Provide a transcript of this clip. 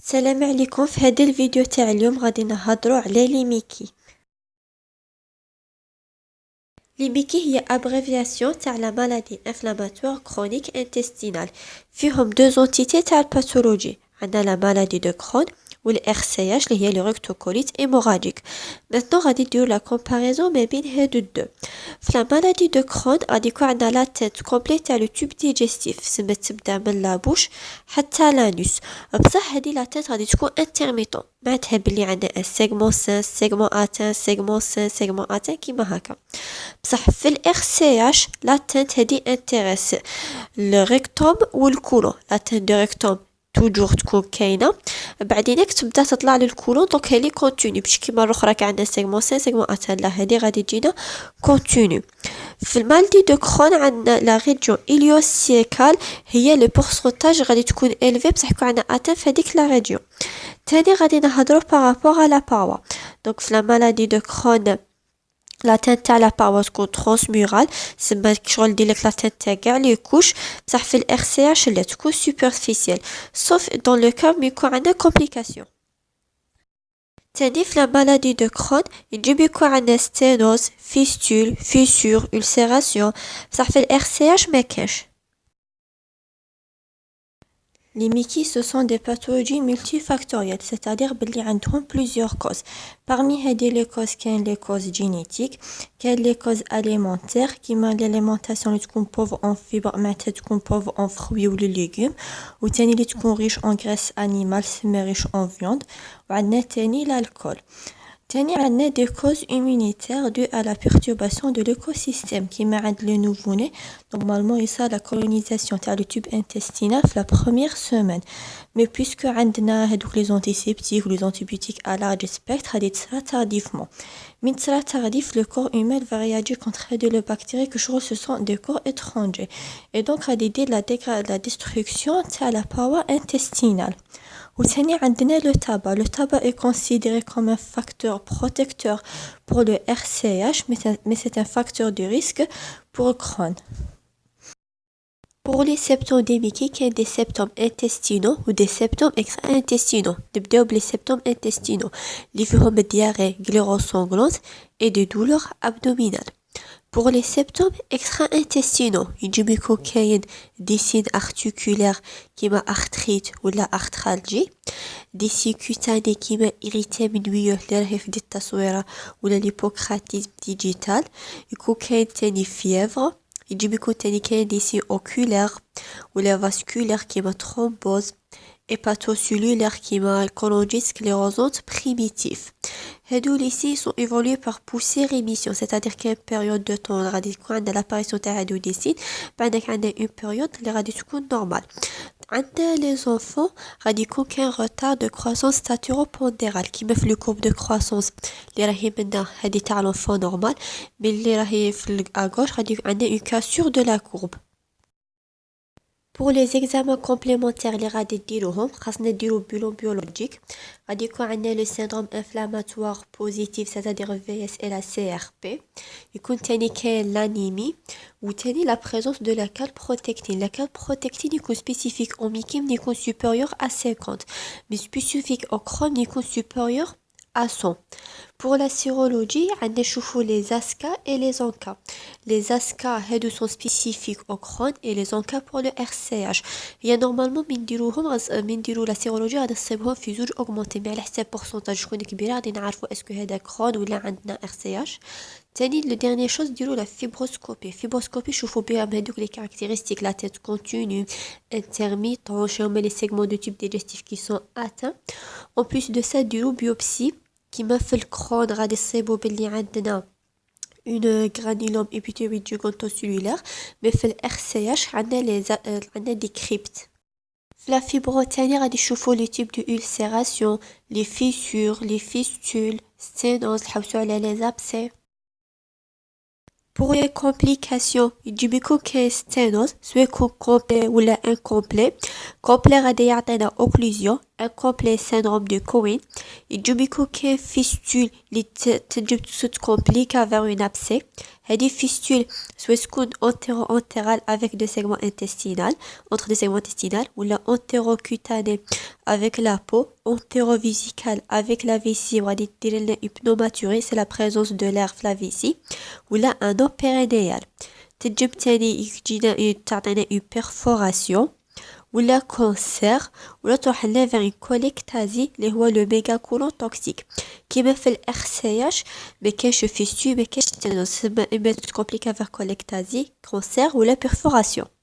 السلام عليكم. في هذا الفيديو تاع اليوم غادي نهضروا على لي ميكي. لي ميكي هي ابريفياسيون تاع لا مالادي انفلاماتوار كرونيك انتستينال. فيهم دو زونتيتي تاع الباثولوجي، عندنا لا مالادي دو كرون والار سي اش اللي هي لي ريكتوكوليت ايموراجيك. مانتو غادي نديرو لا كومباريزون ما بين هادو الدو. في لا مالادي دو كرون غادي يكون عندنا لا تيت كومبليت تاع لو توب ديجستيف، سما تبدا من لا بوش حتى لانوس. بصح هادي لا تيت غادي تكون انترميتون، معناتها بلي عندنا ان سيغمون سان سيغمون اتان سيغمون سان سيغمون اتان كيما هكا. بصح في الار سي اش لا تيت هادي انتريس الريكتوم والكولون. لا تيت دو ريكتوم توجور تكون كاينه، بعدينك تبدا تطلع للكولون، دونك هالي كونتينيو باش كيما الاخرى عندنا سيغمون سان سيغمون اتان، لا هادي غادي تجينا كونتينيو. في المالدي دو كرون عندنا لا ريجيون اليوسيكال هي لو بورسونتاج غادي تكون الفي، بصح يكون عندنا اتان في هذيك لا ريجيون. تاني غادي نهضروا بارابور على باوا. دونك في لا مالادي دو كرون لاتين تاع لا باوا تكون ترانسمورال، سما شغل ديرلك لاتين تاع كاع لي كوش. بصح في الار سي اش لا تكون سوبرفيسيال، سوف دون لو كا مي يكون عندنا كومبليكاسيون. تاني في لا مالادي دو كرون يجب يكون عندنا ستينوز، فيستول، فيسور، ulcération. بصح في الار سي اش ما كاش. Les Mickey, ce sont des pathologies multifactorielles, c'est-à-dire qu'ils ont plusieurs causes. Parmi les causes, il y a les causes génétiques, il y a les causes alimentaires, qui sont l'alimentation qui est pauvre en fibres, qui est pauvre en fruits ou les légumes, ou qui est riche en graisse animale, mais riche en viande, ou l'alcool. تاني عندنا des causes immunitaires dues à la perturbation de l'écosystème qui m'a le nouveau-né. Normalement il y a la colonisation تاع le tube intestinal في la première semaine, mais puisque عندنا هذوك les antiseptiques ou les antibiotiques à large spectre غادي تصرا tardivement. من تصرا tardif, le corps humain va réagir contre les bactéries que ce sont des corps étrangers, et donc غادي يدير la destruction تاع la paroi intestinale. وثاني عندنا le tabac. Le tabac est considéré comme un facteur protecteur pour le RCH, mais c'est un facteur de risque pour Crohn. Pour les symptômes des Mickey, il y a des symptômes intestinaux ou des symptômes extra-intestinaux. D'abord, les symptômes intestinaux, les formes de diarrhée, glaire sanglante et des douleurs abdominales. Pour les symptômes extra-intestinaux, il y a des signes articulaires qui sont arthrite ou la arthralgie, des signes cutanés qui sont irrités minueux, les taswira ou l'hypocratisme digital, il y a des fièvres, il y a des signes oculaires ou la vasculaire qui sont thrombose, hépatocellulaire qui sont cholangite sclérosante primitive. هادو les signes sont évolués par poussée rémission, c'est-à-dire qu'il y a une période de temps غادي تكون عندنا l'apparition تاع هادو des signes، بعدك عندنا une période اللي غادي تكون normal. عندنا les enfants غادي يكون كاين retard de croissance staturo-pondérale كيما في le courbe de croissance اللي راهي منا هادي تاع l'enfant normal، mais اللي راهي في à gauche غادي عندنا une cassure de la courbe. Pour les examens complémentaires اللي غادي نديروهم خاصنا نديرو bilan biologique. غادي يكون عندنا le syndrome inflammatoire positif, c'est-à-dire VS et la CRP. يكون تاني كاين l'anémie وتاني la présence de la calprotectine. La calprotectine يكون spécifique au Mickey يكون supérieur à 50, mais spécifique au Crohn يكون supérieur à 100. Pour la sérologie, on a les ASCA et les ANCA. Les ASCA sont spécifiques au Crohn et les ANCA pour le RCH. Il y a normalement la sérologie à des jours augmentés, mais à la pourcentage est-ce que c'est Crohn ou là on a RCH. Tani, la dernière chose, la fibroscopie. Fibroscopie, je vous bien les caractéristiques, la tête continue, intermittente, les segments de tube digestif qui sont atteints. En plus de ça, biopsie. كيما في الكرون غادي نصيبو بلي عندنا une granulome épithélial giganto-cellulaire, mais في الار سي اش عندنا دي كريبت. في لا فيبرو تاني غادي نشوفو لي تيب دو ulcération, les fissures, les fistules, sténose، نحوسو على les abcès. Pour les complications, يجب يكون كاين ستينوز، سواء يكون complet ولا incomplet. complet غادي يعطينا occlusion incomplet syndrome de Cohen ينجم يكون كاين فيستول اللي تنجم تكومبليكا vers une abcès. هذه فيستول سواء تكون انترال avec des segments intestinal entre des segments intestinal ولا entéro-cutané avec la peau, entéro-vésicale avec la vessie وغادي دير لنا une pneumaturie, c'est la présence de l'air في la vessie ولا un nœud périnéal. تنجم تاني يجينا تعطينا une perforation ولا كونسير ولا تروح لنا vers une cholectasie اللي هو لو ميغا كولون توكسيك. كيما في الارسياج ما كاينش فيستول ما كاينش تنس، اما تكومبليكا vers cholectasie كونسير ولا perforation.